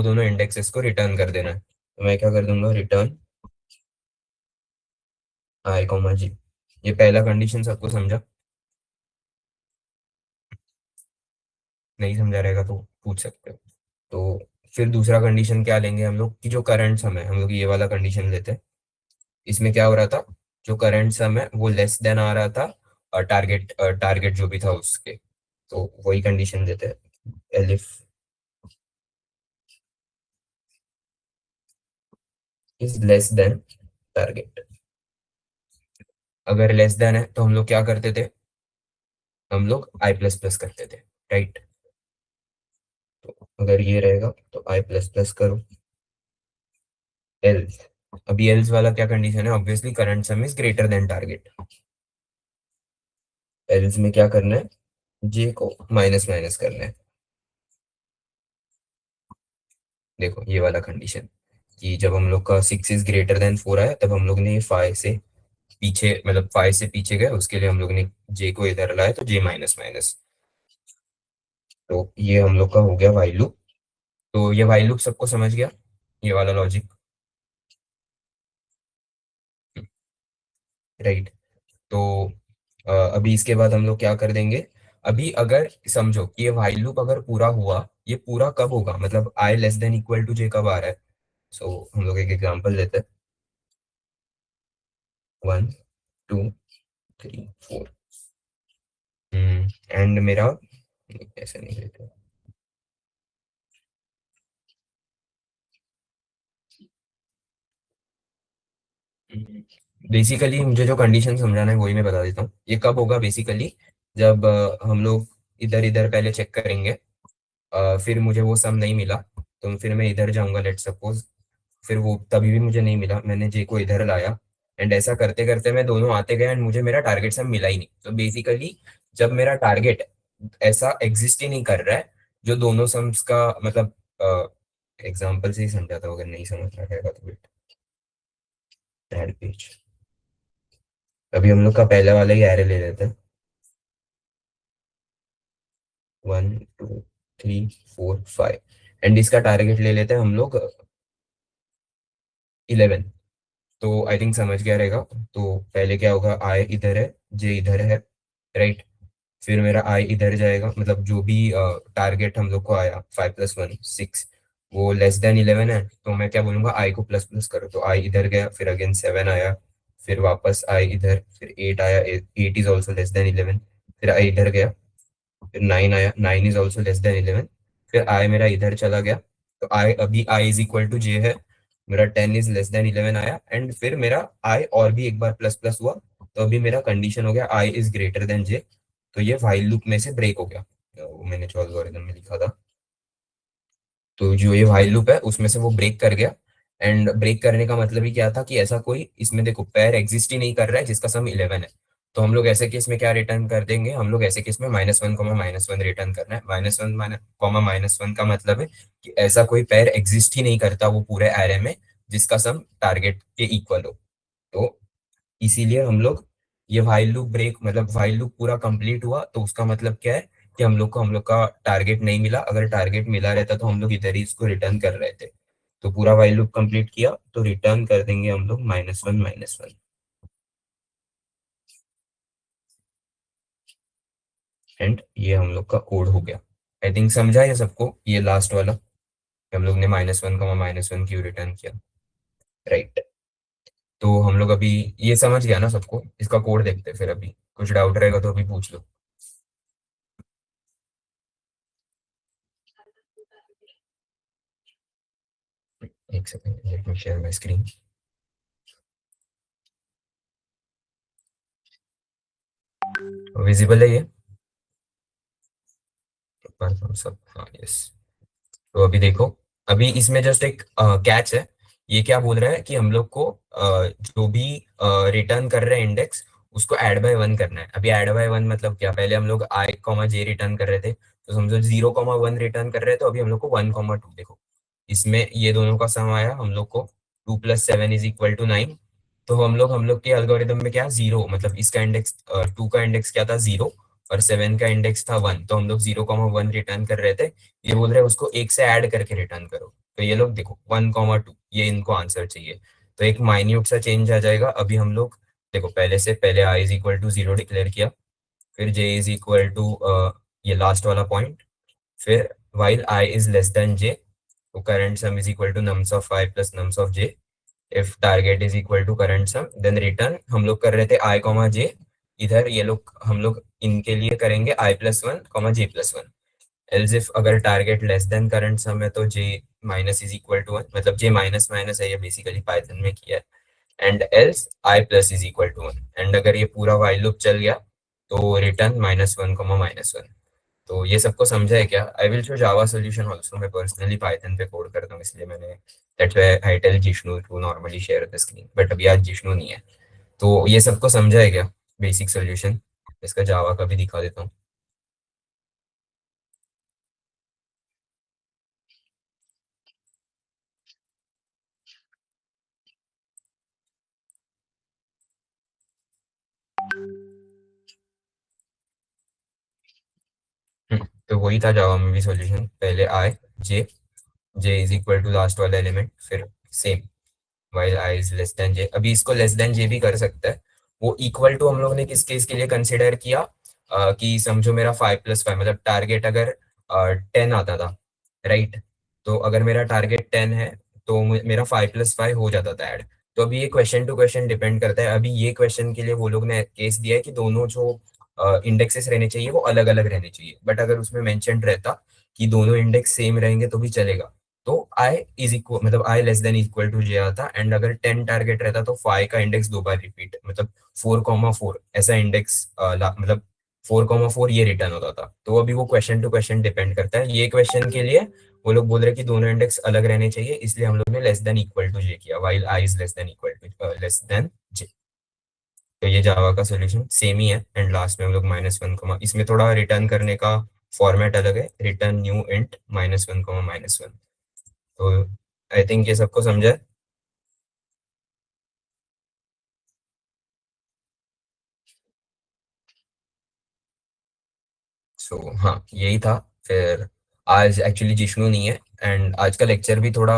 दोनों इंडेक्सेस को रिटर्न कर देना है। तो मैं क्या कर दूंगा, रिटर्न आई कॉमा जी। ये पहला कंडीशन सबको समझा? नहीं समझा रहेगा तो पूछ सकते हो। तो फिर दूसरा कंडीशन क्या लेंगे हम लोग, कि जो करंट सम है, हम लोग ये वाला कंडीशन लेते हैं। इसमें क्या हो रहा था, जो करंट सम है वो लेस देन आ रहा था और टारगेट टारगेट जो भी था उसके। तो वही कंडीशन देते हैं, elif is less then target. अगर लेस देन है तो हम लोग क्या करते थे, हम लोग आई प्लस प्लस करते थे, राइट। तो अगर ये रहेगा तो आई प्लस प्लस करो, एल्स। अभी एल्स वाला क्या कंडीशन है, obviously current sum is greater than target. Else में क्या करना है, जे को माइनस माइनस करना है। देखो ये वाला कंडीशन कि जब हम लोग का 6 इज ग्रेटर देन 4 आया, तब हम लोग ने 5 से पीछे, मतलब 5 से पीछे गए, उसके लिए हम लोग ने जे को इधर लाया, तो जे माइनस माइनस। तो ये हम लोग का हो गया वाइल लूप। तो ये वाइल लूप सबको समझ गया, ये वाला लॉजिक, राइट। तो अभी इसके बाद हम लोग क्या कर देंगे, अभी अगर समझो कि ये व्हाइल लूप अगर पूरा हुआ ये पूरा कब होगा, मतलब आई लेस देन इक्वल टू जे कब आ रहा है। सो हम लोग एक एग्जांपल लेते हैं। 1 2 3 4। एंड मेरा ऐसे नहीं लेते। बेसिकली मुझे जो कंडीशन समझाना है वही मैं बता देता हूँ। ये कब होगा बेसिकली, जब हम लोग इधर इधर पहले चेक करेंगे, फिर मुझे वो सम नहीं मिला, तो फिर मैं इधर जाऊंगा लेट सपोज, फिर वो तभी भी मुझे नहीं मिला, मैंने जे को इधर लाया, एंड ऐसा करते करते मैं दोनों आते गए एंड मुझे मेरा टारगेट सम मिला ही नहीं। तो बेसिकली जब मेरा टारगेट ऐसा एग्जिस्ट ही नहीं कर रहा है, जो दोनों सम्स का मतलब एग्जाम्पल से ही समझाता हूँ, अगर नहीं समझ रहा है तो पेज। अभी हम लोग का पहले वाला ही एरे ले लेते हैं। 1 2 3 4 5, एंड इसका टारगेट ले लेते हैं हम लोग 11। तो आई थिंक समझ गया रहेगा। तो पहले क्या होगा, आई इधर है, जे इधर है, राइट। फिर मेरा आई इधर जाएगा, मतलब जो भी टारगेट हम लोग को आया 5 + 1 6, वो लेस देन 11 है, तो मैं क्या बोलूंगा, आई को प्लस प्लस करो, तो आई इधर गया, फिर अगेन 7 आया, फिर वापस आई इधर, फिर 8 आया, 8 इज ऑल्सो लेस देन 11, फिर आई इधर गया, फिर 9 आया, 9 इज ऑल्सो लेस देन 11, फिर आई मेरा इधर चला गया, तो आई अभी आई इज इक्वल टू जे है, मेरा 10 इज लेस देन 11 आया, एंड फिर मेरा आई और भी एक बार प्लस प्लस हुआ, तो अभी मेरा कंडीशन हो गया I is greater than j. तो ये व्हाइल लूप में से ब्रेक हो गया, वो मैंने जो एल्गोरिथम में लिखा था। तो जो ये व्हाइल लूप है उसमें से वो ब्रेक कर गया, एंड ब्रेक करने का मतलब ही क्या था कि ऐसा कोई इसमें देखो पैर एग्जिस्ट ही नहीं कर रहा है जिसका सम 11 है। तो हम लोग ऐसे केस में क्या रिटर्न कर देंगे, हम लोग ऐसे केस में -1 - 1 रिटर्न करना है। -1 - 1 का मतलब है कि ऐसा कोई पैर एग्जिस्ट ही नहीं करता वो पूरे एरे में जिसका सम टारगेट के इक्वल हो। तो इसीलिए हम लोग ये व्हाइल लूप ब्रेक, मतलब व्हाइल लूप पूरा कंप्लीट हुआ, तो उसका मतलब क्या है कि हम लोग का टारगेट नहीं मिला। अगर टारगेट मिला रहता तो हम लोग इधर ही इसको रिटर्न कर रहे थे। तो पूरा व्हाइल लूप कंप्लीट किया तो रिटर्न कर देंगे हम लोग -1 - 1, एंड ये हम लोग का कोड हो गया। आई थिंक समझा है सबको, ये लास्ट वाला हम लोग ने -1, -1 क्यों रिटर्न किया, राइट। तो हम लोग अभी ये समझ गया ना सबको, इसका कोड देखते हैं, फिर अभी कुछ डाउट रहेगा तो अभी पूछ लो। एक second, let me share my screen. Visible है ये सब, हाँ यस। तो अभी देखो, अभी इसमें जस्ट एक कैच है। ये क्या बोल रहा है कि हम लोग को जो भी रिटर्न कर रहे हैं इंडेक्स, उसको ऐड बाय 1 करना है। अभी ऐड बाय 1 मतलब क्या, पहले हम लोग आई कॉमा जे रिटर्न कर रहे थे, तो समझो 0 - 1 रिटर्न कर रहे हैं, तो अभी हम लोग को 1 - 2 देखो, इसमें ये दोनों का सम आया हम लोग को 2 + 7 = 9। तो हम लोग के एल्गोरिदम में क्या, जीरो मतलब इसका इंडेक्स 2 का इंडेक्स क्या था, 0, और 7 का इंडेक्स था 1, तो हम लोग 0, 1 रिटर्न कर रहे थे। ये बोल रहे हैं उसको एक से ऐड करके रिटर्न करो, तो ये लोग देखो 1, 2, ये इनको आंसर चाहिए। तो एक माइन्यूट सा चेंज आ जाएगा। अभी हम लोग देखो, पहले आई इज इक्वल टू 0 डिक्लेयर किया, फिर जे इज इक्वल टू ये लास्ट वाला पॉइंट, फिर while I is less than j, तो current sum is equal to nums of i plus nums of j, if target is equal to current sum, then return हम लोग कर रहे थे i कॉमा j, इधर ये लोग हम लोग इनके लिए करेंगे i +1 j +1। एल्स इफ अगर target less than current sum है तो j minus is equal to 1, मतलब j माइनस माइनस है, ये बेसिकली पाइथन में किया है, and else i plus is equal to 1। And अगर ये पूरा while लूप चल गया तो रिटर्न -1, तो ये सबको समझा है क्या। I will show Java solution also, मैं पर्सनली पाइथन पे कोड करता हूँ, इसलिए मैंने that's why I tell Jishnu to normally share the screen, but अभी आज जिष्णु नहीं है। तो ये सबको समझा है क्या बेसिक सॉल्यूशन, इसका जावा का भी दिखा देता हूँ। तो वही था जावा में भी सॉल्यूशन, पहले आई जे, जे इज इक्वल टू लास्ट वाला एलिमेंट, फिर same while i is less than j। अभी इसको लेस देन जे भी कर सकता है। वो इक्वल टू हम लोग ने किस केस के लिए कंसिडर किया, कि समझो मेरा 5 + 5 मतलब टारगेट अगर 10 आता था, राइट। तो अगर मेरा टारगेट 10 है तो मेरा 5+5 हो जाता था ऐड। तो अभी ये क्वेश्चन टू क्वेश्चन डिपेंड करता है। अभी ये क्वेश्चन के लिए वो लोग ने केस दिया है कि दोनों जो इंडेक्सेस रहने चाहिए वो अलग अलग रहने चाहिए, बट अगर उसमें मेंशन रहता कि दोनों इंडेक्स सेम रहेंगे तो भी चलेगा। तो आई इज इक्वल मतलब आई लेस देन इक्वल टू जे आता, एंड अगर 10 टारगेट रहता तो फाइव का इंडेक्स दो बार रिपीट, मतलब 4,4 ऐसा इंडेक्स, मतलब 4,4 ये रिटर्न होता था। तो अभी वो क्वेश्चन टू क्वेश्चन डिपेंड करता है। ये क्वेश्चन के लिए वो लोग बोल रहे हैं कि दोनों इंडेक्स अलग रहने चाहिए, इसलिए हम लोग ने less than equal to j किया, while I is less than equal to less than j. तो ये जावा का सोल्यूशन सेम ही है, एंड लास्ट में हम लोग -1, इसमें थोड़ा रिटर्न करने का फॉर्मेट अलग है, रिटर्न न्यू इंट -1, तो आई थिंक ये सबको समझा है। सो हाँ यही था। फिर आज एक्चुअली जिष्णु नहीं है, एंड आज का लेक्चर भी थोड़ा,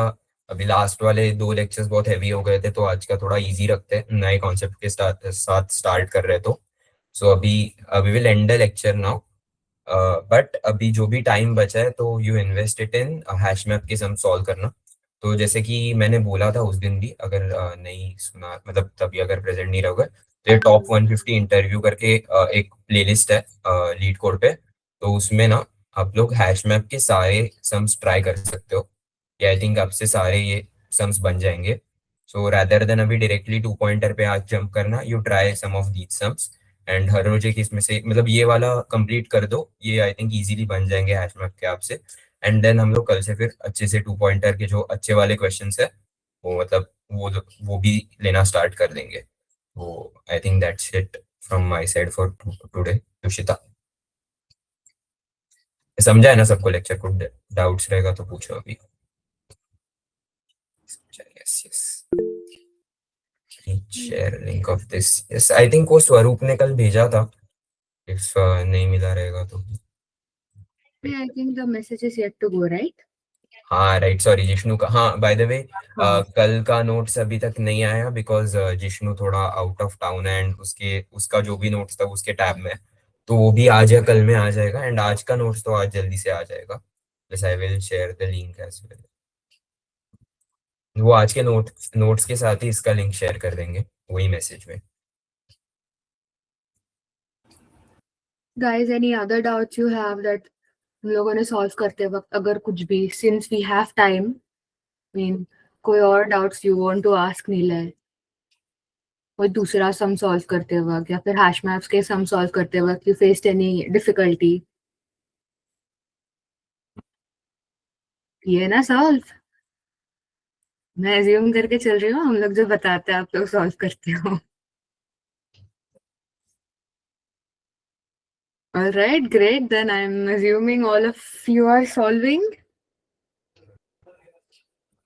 अभी लास्ट वाले दो लेक्चर्स बहुत हैवी हो गए थे, तो आज का थोड़ा इजी रखते हैं, नए कॉन्सेप्ट के साथ स्टार्ट कर रहे हैं तो। सो अभी अभी will and the lecture now, but अभी जो भी टाइम बचा है तो you invest it in hash map के सम सॉल्व करना। तो जैसे कि मैंने बोला था उस दिन भी, अगर नहीं सुना मतलब तभी अगर प्रेजेंट नहीं रहोगे, तो ये टॉप 150 इंटरव्यू करके एक प्लेलिस्ट है लीड कोड पे। तो उसमें ना आप लोग हैश मैप के सारे सम्स ट्राई कर सकते हो, या आई थिंक आपसे सारे ये सम्स बन जाएंगे। सो रैदर देन अभी डायरेक्टली टू पॉइंटर पे आज जंप करना, you try some of these sums, and हर रोज एक इसमें से मतलब ये वाला कंप्लीट कर दो, ये आई थिंक इजीली बन जाएंगे हैश मैप के आपसे। एंड देन हम लोग कल से फिर अच्छे से टू पॉइंटर के जो अच्छे वाले क्वेश्चंस है वो मतलब वो भी लेना स्टार्ट कर देंगे। वो I think that's it from my side for today. Tushita, समझा है ना सबको लेक्चर? को डाउट्स रहेगा तो पूछो अभी। Yes yes, share link of this. Yes I think वो स्वरूप ने कल भेजा था, इफ नहीं मिला रहेगा तो। I think the message is yet to go, right? हाँ राइट, सॉरी जिष्णु का, हाँ बाय द वे हाँ. कल का नोट्स अभी तक नहीं आया बिकॉज जिष्णु थोड़ा आउट ऑफ टाउन है, एंड उसका जो भी नोट्स था उसके टैब में है। तो वो भी आज या कल में आ जाएगा, एंड आज का नोट्स तो आज जल्दी से आ जाएगा। बस I will share the link as well. वो आज के नोट्स के साथ ही इसका लिंक शेयर कर देंगे वही मैसेज में। Guys, any other doubts you have that हम लोगों ने सॉल्व करते वक्त अगर कुछ भी, since we have time, I mean, कोई और doubts you want to ask Nilay, कोई दूसरा सम सॉल्व करते वक्त या फिर हैश मैप्स के सम सॉल्व करते वक्त यू फेस्ड एनी डिफिकल्टी, ये ना सॉल्व। मैं एज्यूम करके चल रही हूँ हम लोग जो बताते हैं आप लोग सॉल्व करते हो। All right, great. Then I'm assuming all of you are solving.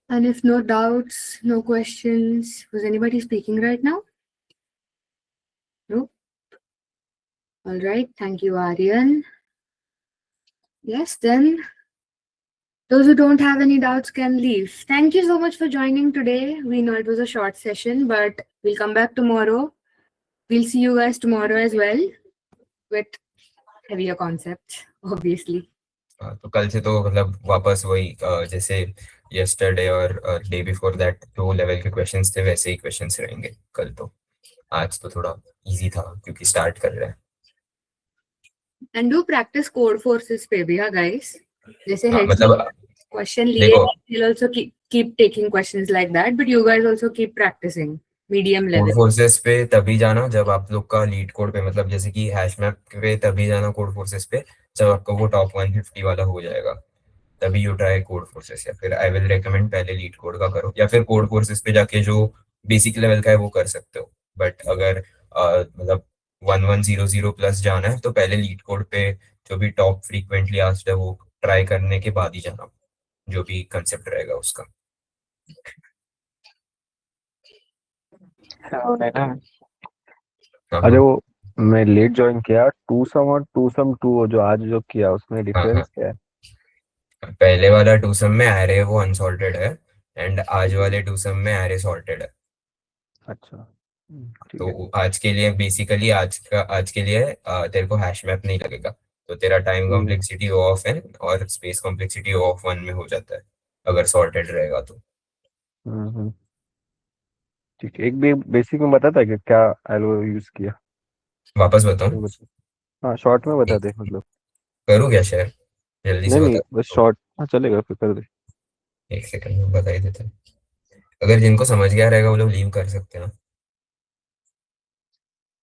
And if no doubts, no questions, was anybody speaking right now? No. All right. Thank you, Aryan. Yes, then those who don't have any doubts can leave. Thank you so much for joining today. We know it was a short session, but we'll come back tomorrow. We'll see you guys tomorrow as well with heavier concepts, obviously. तो कल से तो मतलब वापस वही जैसे यस्टरडे और डे बिफोर दैट जो लेवल के क्वेश्चंस थे वैसे ही क्वेश्चंस रहेंगे कल तो। आज तो थोड़ा इजी था क्योंकि स्टार्ट कर रहे हैं। And do practice code forces पे भी, हाँ guys. जैसे हाँ heads मतलब question लिए, देखो we'll also keep taking questions like that, but you guys also keep practicing medium code level. Forces पे तभी जाना जब आप लोग का लीड कोड पे मतलब जैसे कि हैश मैप पे तभी जाना कोड फोर्सेस पे जब आपका वो टॉप 150 वाला हो जाएगा, तभी यू ट्राई कोड फोर्सेस। या फिर आई विल रेकमेंड पहले लीड कोड का करो, या फिर कोड फोर्सेस पे जाके जो बेसिक लेवल का है वो कर सकते हो। बट अगर मतलब 1100 प्लस जाना है तो पहले लीड कोड पे जो भी टॉप फ्रीक्वेंटली आस्क्ड है वो ट्राई करने के बाद ही जाना, जो भी कंसेप्ट रहेगा उसका। है ना। हाँ अरे हाँ वो मैं लेट ज्वाइन किया, टू सम और टू सम टू जो आज जो किया उसमें हाँ हाँ। डिफरेंस क्या है? पहले वाला टू सम में एरे वो अनसॉर्टेड है, एंड आज वाले टू सम में एरे सॉर्टेड है। अच्छा, ठीक है। तो आज के लिए बेसिकली आज के लिए तेरे को हैश मैप नहीं लगेगा। तो तेरा time hmm. Complexity O of n और स्पेस कॉम्प्लेक्सिटी O ऑफ 1 में हो जाता है अगर सॉर्टेड रहेगा तो। हम्म। ठीक है, एक भी बेसिक में बता था कि क्या एल्गो यूज किया? वापस ये बताऊं? बता। हाँ, शॉर्ट में बता एक दे मतलब। करूँ क्या शेयर? जल्दी नहीं से नहीं, बता बस दो। शॉर्ट, हाँ चलेगा, फिर कर दे। एक सेकंड में बता ही देते हैं। अगर जिनको समझ गया रहेगा वो लोग लीव कर सकते हैं ना।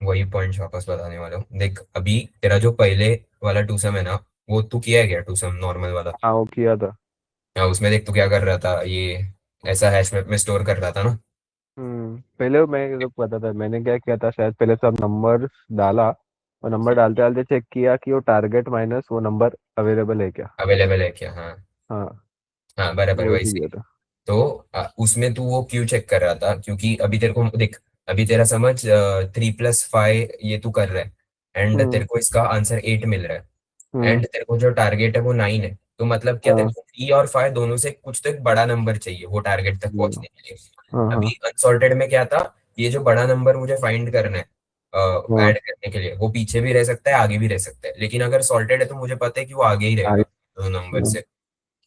वही पॉइंट वापस बताने वाला हूँ। देख अभी तेरा जो पहले वाला टू सम है ना, वो तू किया है क्या टू सम नॉर्मल वाला? हाँ, वो किया था। हाँ, उसमें देख तू क्या कर रहा था, ये ऐसा हैश मैप में स्टोर कर रहा था ना। पहले मैं तो पता था, मैंने क्या किया था, शायद पहले सब नंबर डाला, और नंबर डालते डालते चेक किया कि वो टारगेट माइनस वो नंबर अवेलेबल है क्या। अवेलेबल है क्या, हाँ। हाँ, हाँ बराबर वो वैसे किया ही। था। तो उसमें तू वो क्यों चेक कर रहा था, क्योंकि अभी तेरे को देख, अभी तेरा समझ 3+5 ये तू कर रहा है, एंड हम्म। तेरे को इसका आंसर 8 मिल रहा है, हम्म। एंड तेरे को जो टारगेट है वो 9 है। तो मतलब क्या, तेरे हाँ। को 3 और 5 दोनों से कुछ तो एक बड़ा नंबर चाहिए वो टारगेट तक हम्म। पहुंचने के लिए। हाँ हाँ अभी अनसॉर्टेड में क्या था, ये जो बड़ा नंबर मुझे फाइंड करना है हाँ। ऐड करने के लिए, वो पीछे भी रह सकता है आगे भी रह सकता है, लेकिन अगर सॉर्टेड है तो मुझे पता है कि वो आगे ही रहेगा आई। दो नंबर हम्म। से।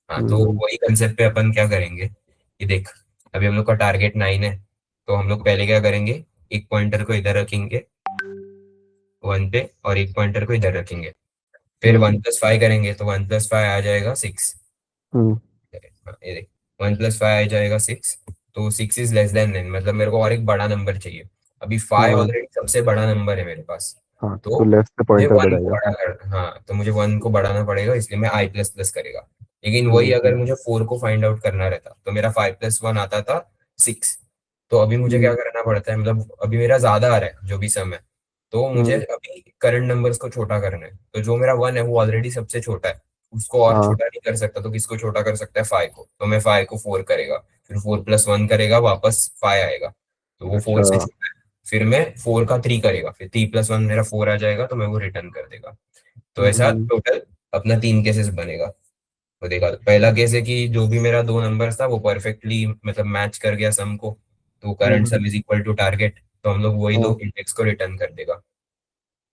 हाँ, तो हम्म। वही कंसेप्ट पे अपन क्या करेंगे कि देख, अभी हम लोग का टारगेट 9 है, तो हम लोग पहले क्या करेंगे, एक पॉइंटर को इधर रखेंगे 1 पे, और एक पॉइंटर को इधर रखेंगे, फिर वन हम्म। प्लस फाइव करेंगे तो 1+5 आ जाएगा 6। हम्म। हाँ, ये देख, 1+5 आ जाएगा 6, तो 6 इज लेस देन 9, मतलब मेरे को और एक बड़ा नंबर चाहिए। अभी 5 हाँ ऑलरेडी सबसे बड़ा नंबर है मेरे पास, हाँ, तो तो लेफ्ट से मुझे पॉइंटर 1 को बढ़ाएगा। बड़ा कर, हाँ तो मुझे 1 को बढ़ाना पड़ेगा, इसलिए मैं I++ करेगा। लेकिन वही हम्म। अगर मुझे 4 को फाइंड आउट करना रहता तो मेरा 5+1 आता था 6। तो अभी मुझे क्या हम्म। करना पड़ता है, मतलब अभी मेरा ज्यादा आ रहा है जो भी सम है, तो मुझे हम्म। अभी करंट नंबर्स को छोटा करना है। तो जो मेरा 1 है वो ऑलरेडी सबसे छोटा है, उसको और हाँ। छोटा नहीं कर सकता, तो किसको छोटा कर सकता है, 5 को। तो मैं 5 को 4 करेगा, फिर 4+1 करेगा, वापस 5 आएगा, तो वो 4 अच्छा। से छोटा है। फिर मैं 4 का 3 करेगा, फिर 3+1 मेरा 4 आ जाएगा, तो मैं वो रिटर्न कर देगा। तो ऐसा हम्म। टोटल अपना 3 केसेस बनेगा। तो देखा, पहला केस है कि जो भी मेरा दो नंबर्स था वो परफेक्टली मतलब मैच कर गया सम को, तो current hmm. Sum is equal to target, तो हम लोग वही हाँ। दो इंडेक्स को रिटर्न कर देगा।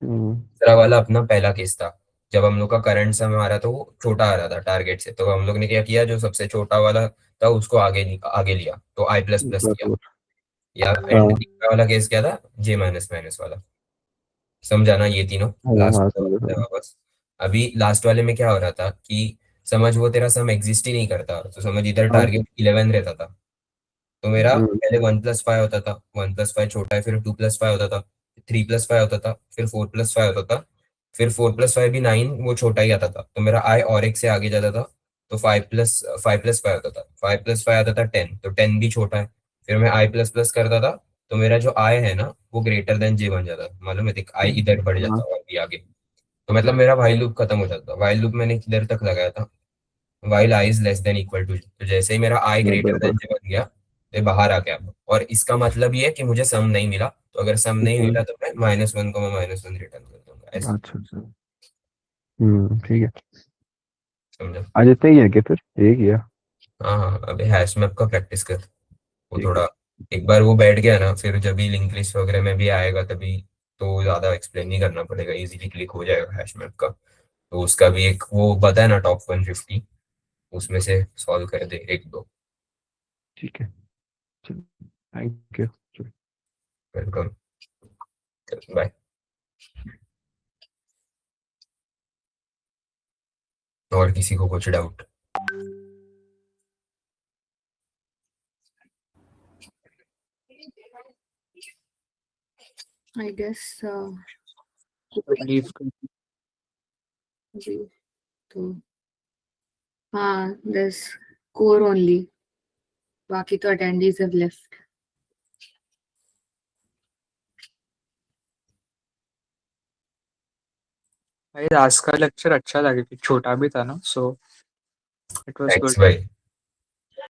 हम्म। दूसरा वाला अपना पहला केस था, जब हम लोग का करंट सम आ रहा था वो छोटा आ रहा था टारगेट से, तो हम लोग ने क्या किया, जो सबसे छोटा वाला था उसको आगे लिया, तो I++ किया। बराबर। या एंड हाँ तीसरा वाला केस क्या था, J-, वाला। समझाना ये तीनों। हाँ लास्ट हाँ, वाला समझा बताया समझा। वापस। अभी लास्ट वाले में क्या हो रहा था कि समझ वो तेरा सम एग्जिस्ट ही नहीं करता, तो समझ इधर हाँ। टारगेट 11 रहता था, तो मेरा हम्म। पहले 1+5 होता था, 1+5 छोटा है, फिर 2+5 होता था, 3+5 होता था, फिर 4+5 होता था, फिर 4+5 भी 9 वो छोटा ही आता था, तो मेरा आई और एक से आगे जाता था, तो 5+5 होता था, 5+5 आता था 10, तो 10 भी छोटा है। फिर मैं I++ करता था, तो मेरा जो आई है ना वो ग्रेटर देन जे बन जाता था, मालूम है, देख आई इधर बढ़ हाँ। जाता और भी आगे। तो मतलब मेरा वाइल लूप खत्म हो जाता, वाइल लूप मैंने किधर तक लगाया था, while I is less than equal to, तो जैसे ही मेरा आई ग्रेटर देन बराबर। जे बन गया, तो ये बाहर आ गया। और इसका मतलब ये है कि मुझे सम नहीं मिला, तो अगर सम नहीं हम्म। मिला तो मैं -1 को मैं -1 रिटर्न कर दूंगा, ऐसे। अच्छा अच्छा। ठीक है। समझा? आज इतना ही है क्या, फिर यही किया? हाँ हाँ, अभी हैश मैप का प्रैक्टिस कर, वो ठीक है। थोड़ा, एक बार वो बैठ गया ना, फिर जब भी लिंक लिस्ट वगैरह में भी आएगा तभी, तो ज्यादा एक्सप्लेन नहीं करना पड़ेगा, इजीली क्लिक हो जाएगा हैश मैप का। तो उसका भी एक वो बताया ना, टॉप 150, उसमें से सॉल्व कर दे एक दो। ठीक है, चलो, थैंक यू। वेलकम। बाय। और किसी को कुछ डाउट? I guess लीव कर। जी, तो हाँ, this core only, बाकी तो attendees have left. भाई आज का लेक्चर अच्छा लगा क्योंकि छोटा भी था ना, so it was thanks good. भाई।